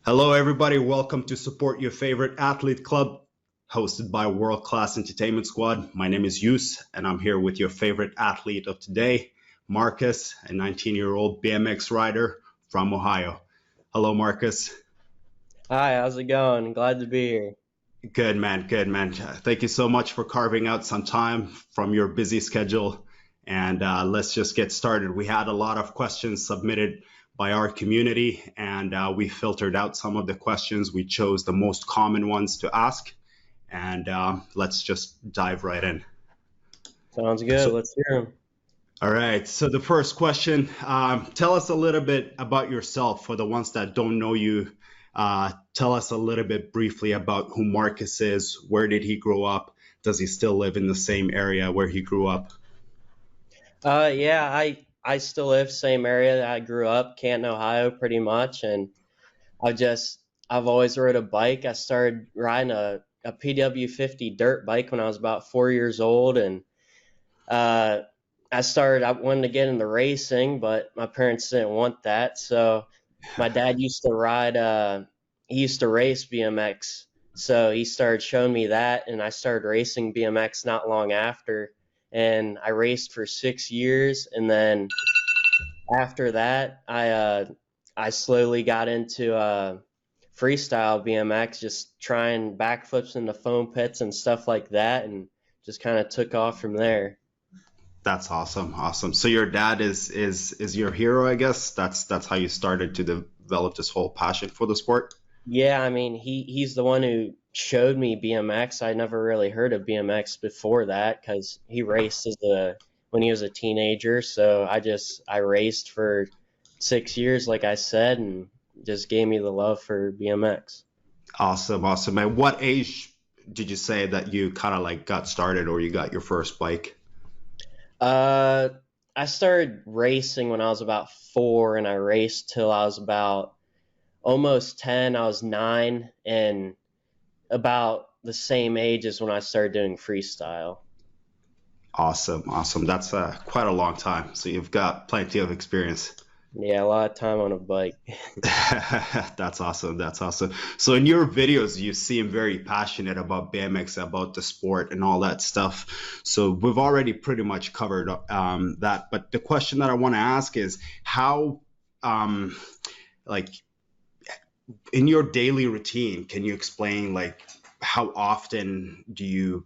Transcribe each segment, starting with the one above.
Hello, everybody. Welcome to Support Your Favorite Athlete Club, hosted by World Class Entertainment Squad. My name is Yus, and I'm here with your favorite athlete of today, Marcus, a 19-year-old BMX rider from Ohio. Hello, Marcus. Hi, how's it going? Glad to be here. Good, man. Good, man. Thank you so much for carving out some time from your busy schedule. And let's just get started. We had a lot of questions submitted by our community, and we filtered out some of the questions. We chose the most common ones to ask, and let's just dive right in. Sounds good. So, Let's hear 'em. all right. So the first question, tell us a little bit about yourself for the ones that don't know you. Tell us a little bit briefly about who Marcus is. Where did he grow up? Does he still live in the same area where he grew up? Yeah, I still live same area that I grew up, Canton, Ohio, pretty much, and I've always rode a bike. I started riding a PW 50 dirt bike when I was about 4 years old, and uh, I wanted to get into racing, but my parents didn't want that, so my dad used to he used to race BMX, so he started showing me that, and I started racing BMX not long after, and I raced for 6 years, and then after that, I slowly got into freestyle BMX, just trying backflips into foam pits and stuff like that, and just kind of took off from there. That's awesome. Awesome. So your dad is your hero, I guess. That's how you started to develop this whole passion for the sport. Yeah, I mean, he's the one who showed me BMX. I never really heard of BMX before that because he raced when he was a teenager. So I raced for 6 years, like I said, and just gave me the love for BMX. Awesome, awesome. At what age did you say that you kind of like got started or you got your first bike? Uh, I started racing when I was about 4, and I raced till I was about almost 10. I was 9, and about the same age as when I started doing freestyle. Awesome, awesome. That's quite a long time. So you've got plenty of experience. Yeah, a lot of time on a bike. That's awesome. That's awesome. So in your videos, you seem very passionate about BMX, about the sport and all that stuff. So we've already pretty much covered that. But the question that I want to ask is how, like, in your daily routine, can you explain like how often do you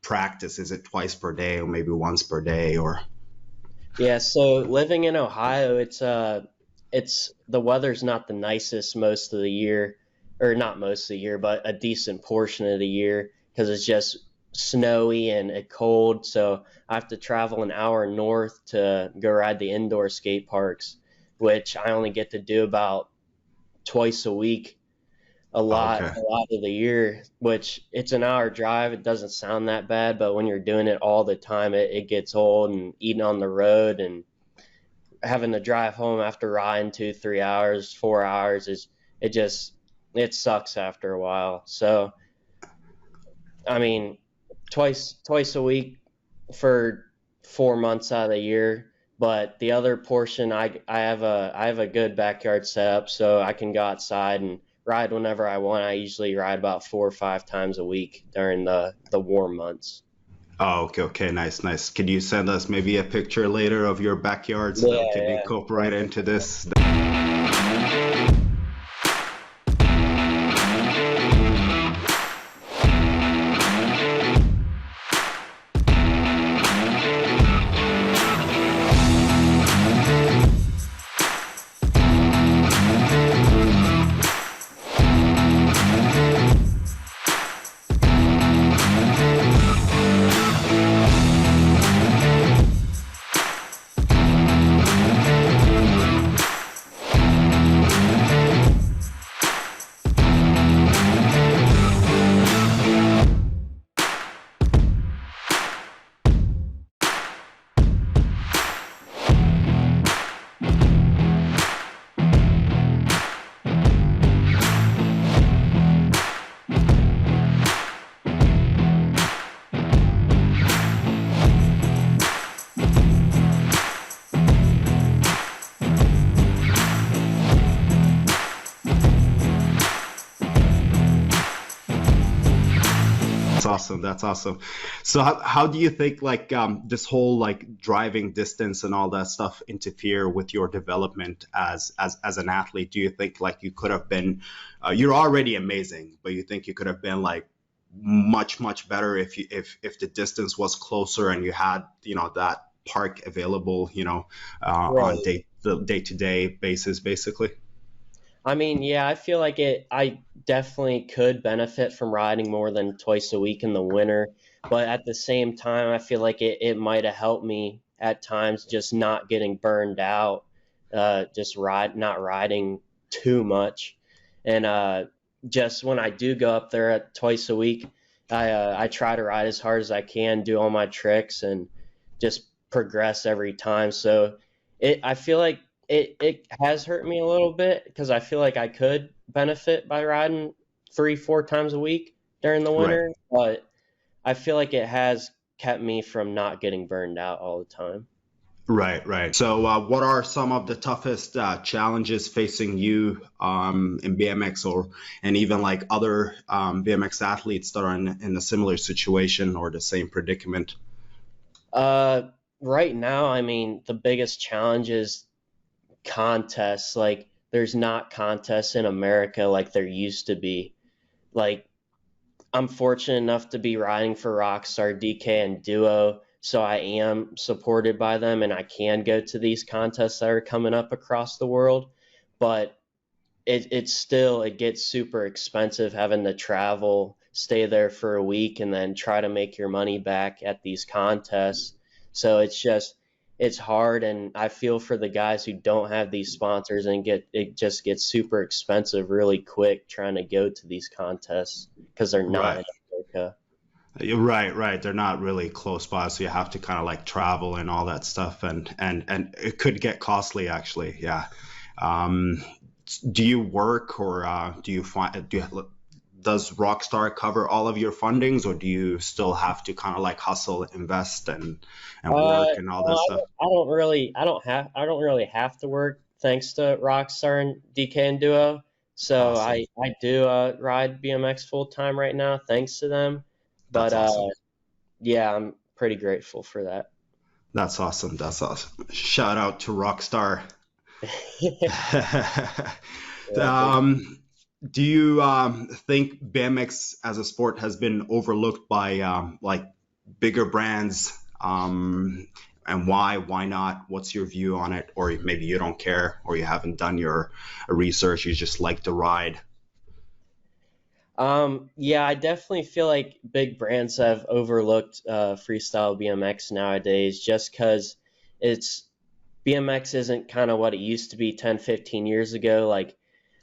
practice? Is it twice per day or maybe once per day or? Yeah, so living in Ohio, it's the weather's not the nicest most of the year, or not most of the year, but a decent portion of the year because it's just snowy and cold. So I have to travel an hour north to go ride the indoor skate parks, which I only get to do about twice a week, Okay. a lot of the year, which it's an hour drive. It doesn't sound that bad, but when you're doing it all the time, it gets old, and eating on the road and having to drive home after riding 2, 3 hours, 4 hours it just it sucks after a while. So I mean, twice a week for 4 months out of the year. But the other portion, I have a good backyard setup, so I can go outside and ride whenever I want. I usually ride about 4 or 5 times a week during the warm months. Oh, okay, okay, nice, nice. Can you send us maybe a picture later of your backyard so that we Yeah, can yeah. incorporate into this? awesome. That's awesome. So how do you think like this whole like driving distance and all that stuff interfere with your development as an athlete? Do you think like you could have been you're already amazing, but you think you could have been like much better if you if the distance was closer and you had, you know, that park available, you know, on Right. day-to-day basis basically? I mean, yeah, I feel like I definitely could benefit from riding more than twice a week in the winter, but at the same time, I feel like it might have helped me at times just not getting burned out, just not riding too much, and just when I do go up there at twice a week, I try to ride as hard as I can, do all my tricks, and just progress every time. So I feel like it has hurt me a little bit because I feel like I could benefit by riding 3, 4 times a week during the Right. winter, but I feel like it has kept me from not getting burned out all the time. Right. So, what are some of the toughest challenges facing you in BMX, or and even like other BMX athletes that are in a similar situation or the same predicament? Uh, right now, I mean, the biggest challenge is contests. Like, there's not contests in America like there used to be. Like, I'm fortunate enough to be riding for Rockstar, DK, and Duo, so I am supported by them and I can go to these contests that are coming up across the world. But it gets super expensive having to travel, stay there for a week, and then try to make your money back at these contests. So it's hard, and I feel for the guys who don't have these sponsors and it just gets super expensive really quick trying to go to these contests because they're not Right. in America. Right. They're not really close by, so you have to kind of like travel and all that stuff, and it could get costly actually. Yeah. Um, do you work or do you find does Rockstar cover all of your fundings, or do you still have to kind of like hustle, invest, and work and all that Well, stuff? I don't really have to work thanks to Rockstar and DK and Duo. So Awesome. I do ride BMX full time right now thanks to them. But That's awesome. yeah, I'm pretty grateful for that. That's awesome. That's awesome. Shout out to Rockstar. Yeah, thank um, do you think BMX as a sport has been overlooked by like bigger brands? And why? Why not? What's your view on it? Or maybe you don't care, or you haven't done your research. You just like the ride. Yeah, I definitely feel like big brands have overlooked freestyle BMX nowadays just because it's BMX isn't kind of what it used to be 10, 15 years ago. Like,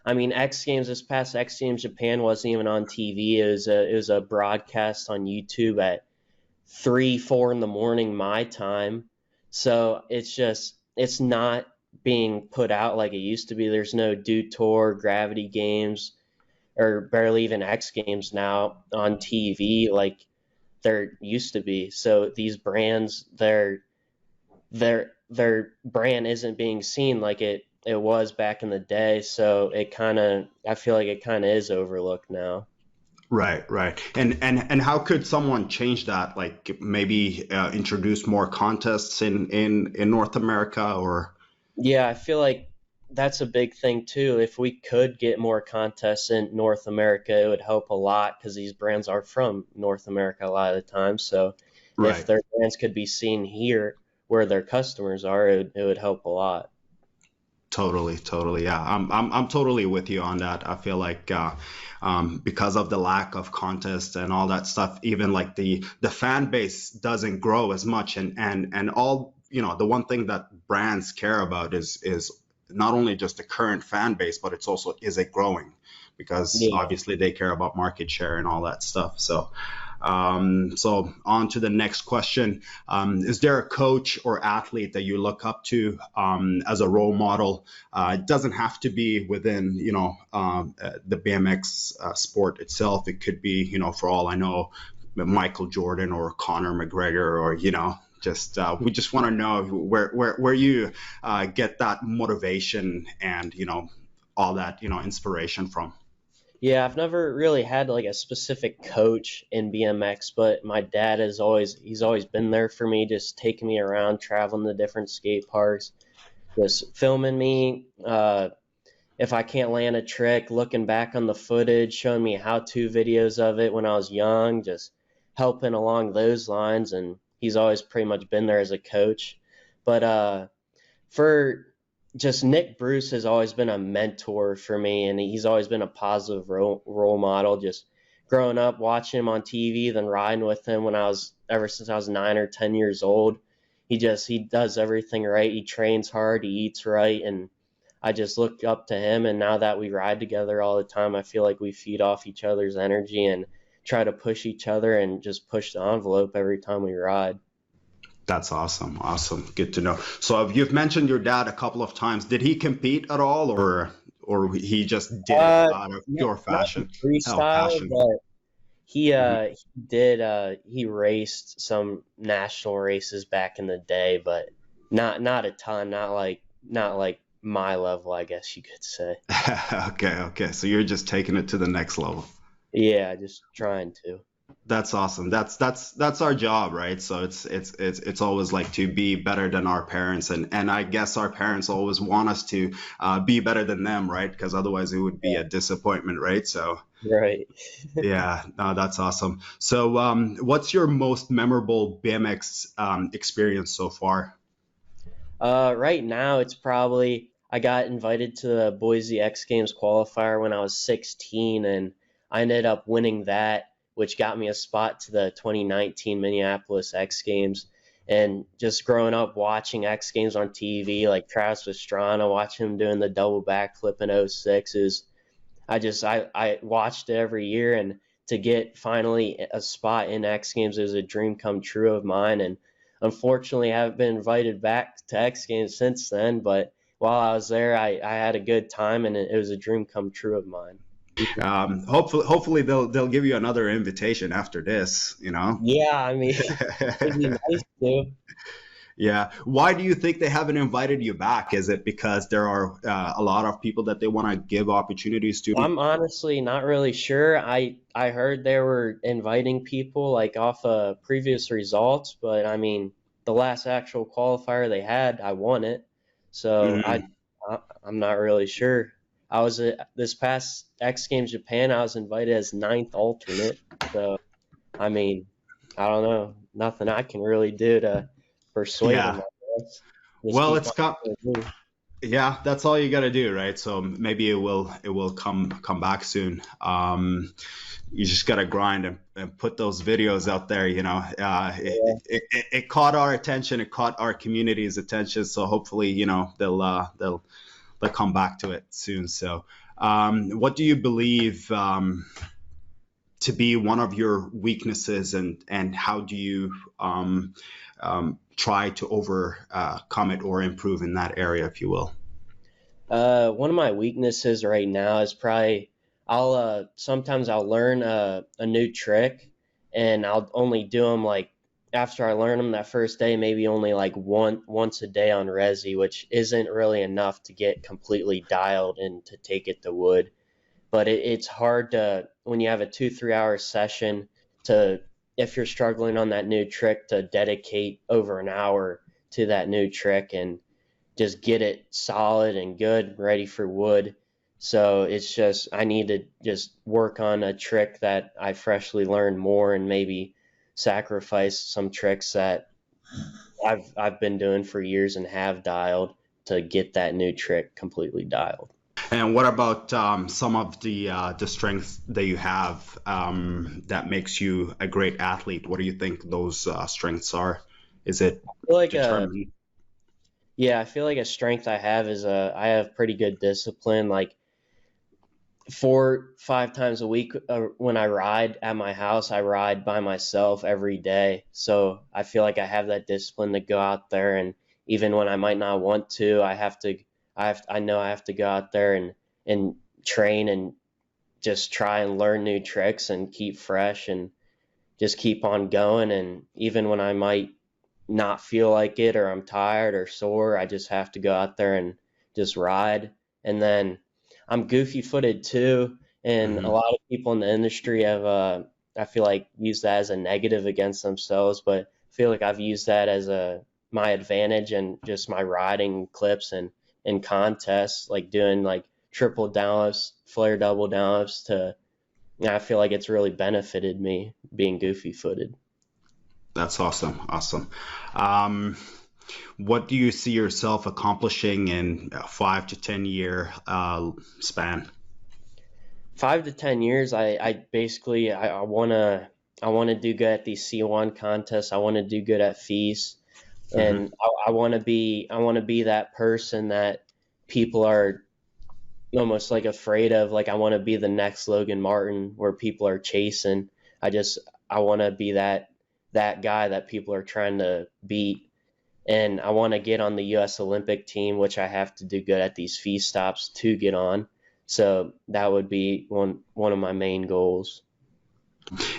I mean, X Games, this past X Games Japan wasn't even on TV. It was a broadcast on YouTube at 3, 4 in the morning my time. So it's not being put out like it used to be. There's no Dew Tour, Gravity Games, or barely even X Games now on TV like there used to be. So these brands, their brand isn't being seen like it was back in the day. So I feel like it kind of is overlooked now. Right. And how could someone change that? Like maybe introduce more contests in North America, or Yeah, I feel like that's a big thing too. If we could get more contests in North America, it would help a lot because these brands are from North America a lot of the time. So if right. their brands could be seen here where their customers are, it would help a lot. Totally. Yeah, I'm totally with you on that. I feel like because of the lack of contest and all that stuff, even like the fan base doesn't grow as much, and all, you know, the one thing that brands care about is not only just the current fan base, but it's also, is it growing? Because Yeah. obviously they care about market share and all that stuff. So on to the next question. Is there a coach or athlete that you look up to as a role model? It doesn't have to be within, you know, the BMX sport itself. It could be, you know, for all I know, Michael Jordan or Conor McGregor, or, you know, just we just want to know where you get that motivation and, you know, all that, you know, inspiration from. Yeah, I've never really had like a specific coach in BMX, but my dad has always he's always been there for me, just taking me around, traveling to different skate parks, just filming me. If I can't land a trick, looking back on the footage, showing me how-to videos of it when I was young, just helping along those lines. And he's always pretty much been there as a coach. But for just Nick Bruce has always been a mentor for me, and he's always been a positive role model. Just growing up, watching him on TV, then riding with him when I was ever since I was 9 or 10 years old. He does everything right. He trains hard. He eats right, and I just look up to him. And now that we ride together all the time, I feel like we feed off each other's energy and try to push each other and just push the envelope every time we ride. That's awesome. Awesome. Good to know. So you've mentioned your dad a couple of times. Did he compete at all, or he just did it Uh, out of not, pure not fashion? Oh, freestyle, passion. but Mhm. he did he raced some national races back in the day, but not a ton, not like my level, I guess you could say. Okay, okay. So you're just taking it to the next level. Yeah, just trying to. That's awesome. That's our job, right? So it's always like to be better than our parents, and I guess our parents always want us to be better than them, right? Because otherwise it would be a disappointment, right? So Right. yeah, no, that's awesome. So what's your most memorable BMX experience so far? Right now it's probably I got invited to the Boise X Games qualifier when I was 16, and I ended up winning that, which got me a spot to the 2019 Minneapolis X Games. And just growing up watching X Games on TV, like Travis Pastrana, watching him doing the double backflip in '06 is I watched it every year, and to get finally a spot in X Games is a dream come true of mine. And unfortunately, I haven't been invited back to X Games since then. But while I was there, I had a good time, and it was a dream come true of mine. Hopefully they'll give you another invitation after this, you know? Yeah, I mean, it'd be nice to. Yeah. Why do you think they haven't invited you back? Is it because there are a lot of people that they want to give opportunities to? I'm honestly not really sure. I heard they were inviting people like off of previous results, but I mean, the last actual qualifier they had, I won it. So Mhm. I'm not really sure. I was at this past X Games Japan, I was invited as ninth alternate. So I mean, I don't know, nothing I can really do to persuade them, Yeah. I guess. Just Well, keep it's on come. doing me. Yeah, that's all you got to do, right? So maybe it will come back soon. You just got to grind and put those videos out there. It caught our attention. It caught our community's attention. So hopefully, they'll come back to it soon. So, what do you believe to be one of your weaknesses, and how do you try to overcome it or improve in that area, if you will? One of my weaknesses right now is probably I'll sometimes I'll learn a new trick, and I'll only do them like after I learn them that first day, maybe only like once a day on resi, which isn't really enough to get completely dialed and to take it to wood. But it's hard to when you have a 2 3 hour session to if you're struggling on that new trick to dedicate over an hour to that new trick and just get it solid and good, ready for wood. So it's just I need to just work on a trick that I freshly learned more and maybe sacrifice some tricks that I've been doing for years and have dialed to get that new trick completely dialed. And what about some of the strengths that you have that makes you a great athlete? What do you think those strengths are? Is it I feel like determined? yeah, I feel like a strength I have is I have pretty good discipline. Like 4 5 times a week when I ride at my house, I ride by myself every day. So I feel like I have that discipline to go out there, and even when I might not want to, I know I have to go out there and train and just try and learn new tricks and keep fresh and just keep on going. And even when I might not feel like it or I'm tired or sore, I just have to go out there and just ride. And then I'm goofy footed too. and a Hmm. lot of people in the industry have, I feel like, used that as a negative against themselves. But I feel like I've used that as a my advantage and just my riding clips and in contests, like doing like triple downlifts, flare double downlifts. I feel like it's really benefited me being goofy footed. That's awesome. Awesome. Um, what do you see yourself accomplishing in a 5 to 10 year span? 5 to 10 years, I basically I wanna do good at these C1 contests. I want to do good at fees, Hmm. and I want to be that person that people are almost like afraid of. Like I want to be the next Logan Martin, where people are chasing. I just I want to be that guy that people are trying to beat, and I want to get on the U.S. Olympic team, which I have to do good at these fee stops to get on. So that would be one of my main goals.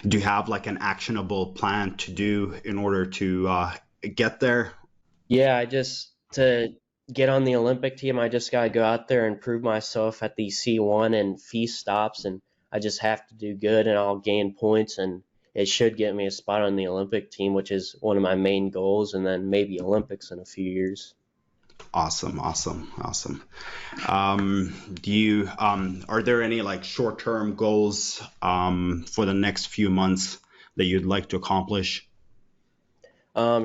Do you have like an actionable plan to do in order to get there? Yeah, I just to get on the Olympic team, I just gotta go out there and prove myself at the C1 and fee stops, and I just have to do good, and I'll gain points, and it should get me a spot on the Olympic team, which is one of my main goals, and then maybe Olympics in a few years. Awesome, awesome, awesome. Do you are there any like short-term goals for the next few months that you'd like to accomplish?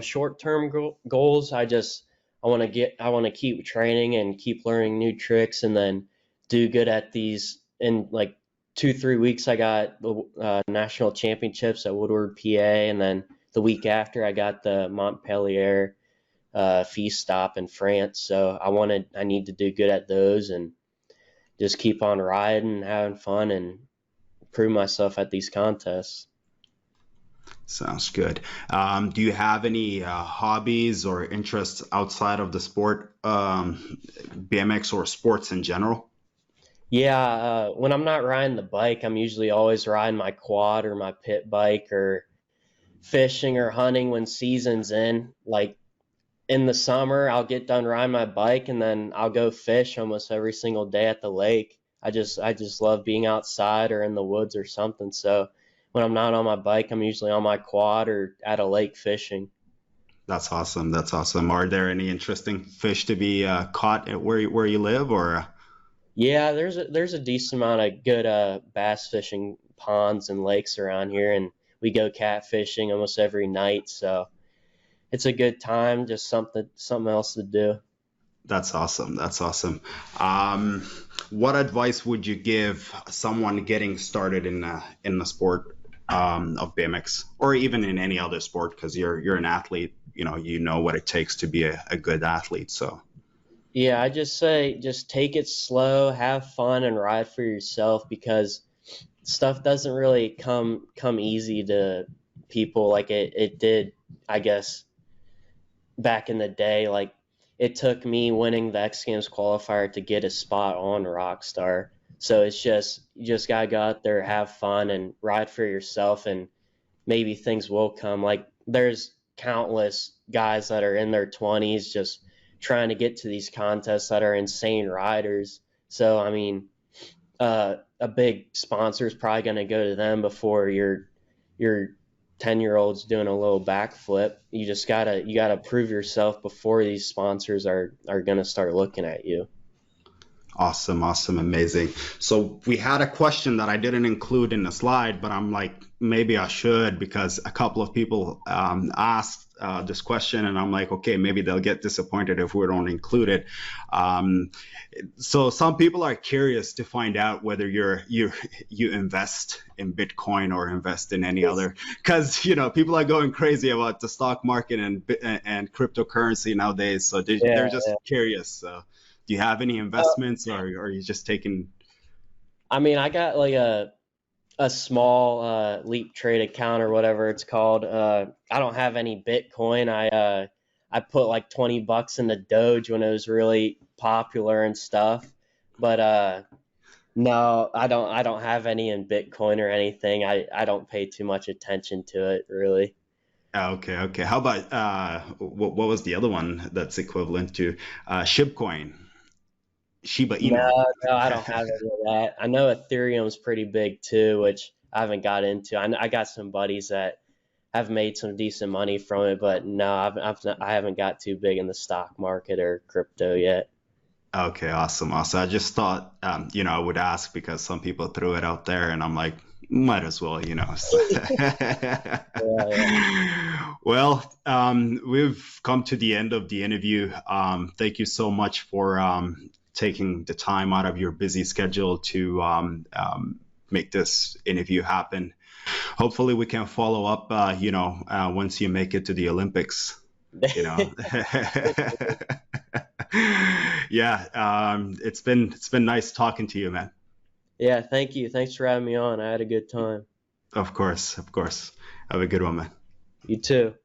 Short-term goals, I want to keep training and keep learning new tricks, and then do good at these. In like 2 3 weeks, I got the national championships at Woodward, PA, and then the week after, I got the Montpellier feast stop in France. So I need to do good at those and just keep on riding, having fun, and prove myself at these contests. Sounds good. Do you have any hobbies or interests outside of the sport, BMX or sports in general? Yeah, when I'm not riding the bike, I'm usually always riding my quad or my pit bike or fishing or hunting when season's in. Like in the summer, I'll get done riding my bike and then I'll go fish almost every single day at the lake. I just love being outside or in the woods or something. So when I'm not on my bike, I'm usually on my quad or at a lake fishing. That's awesome. That's awesome. Are there any interesting fish to be caught at where you live, or? Yeah, there's a decent amount of good bass fishing ponds and lakes around here, and we go catfishing almost every night. So it's a good time, just something else to do. That's awesome. That's awesome. Um, what advice would you give someone getting started in the sport of BMX, or even in any other sport? Because you're an athlete, you know what it takes to be a good athlete. So Yeah, I just say just take it slow, have fun, and ride for yourself because stuff doesn't really come easy to people like it did, I guess, back in the day. Like it took me winning the X Games qualifier to get a spot on Rockstar. So it's just you just gotta go out there, have fun, and ride for yourself, and maybe things will come. Like there's countless guys that are in their 20s just trying to get to these contests that are insane riders. So I mean, a big sponsor is probably going to go to them before your 10-year old's doing a little backflip. You gotta prove yourself before these sponsors are going to start looking at you. awesome, awesome, amazing. So we had a question that I didn't include in the slide, but I'm like, maybe I should because a couple of people asked this question, and I'm like, okay, maybe they'll get disappointed if we don't include it. Um, so some people are curious to find out whether you invest in Bitcoin or invest in any other, because people are going crazy about the stock market and cryptocurrency nowadays. So they're Yeah, just yeah. curious. So do you have any investments, or are you just taking? I mean, I got like a small Leap Trade account or whatever it's called. I don't have any Bitcoin. I put like $20 into Doge when it was really popular and stuff. But no, I don't have any in Bitcoin or anything. I don't pay too much attention to it really. Okay, okay. How about what was the other one that's equivalent to Shibcoin? Shiba Inu? No, no, I don't have any of that. I know Ethereum's pretty big too, which I haven't got into. I got some buddies that have made some decent money from it, but no, I haven't got too big in the stock market or crypto yet. Okay, awesome, awesome. I just thought, I would ask because some people threw it out there, and I'm like, might as well, Yeah, yeah. Well, we've come to the end of the interview. Thank you so much for taking the time out of your busy schedule to make this interview happen. Hopefully, we can follow up, once you make it to the Olympics. you know yeah, it's been nice talking to you, man. Yeah, thank you. Thanks for having me on. I had a good time. Of course, of course. Have a good one, man. You too.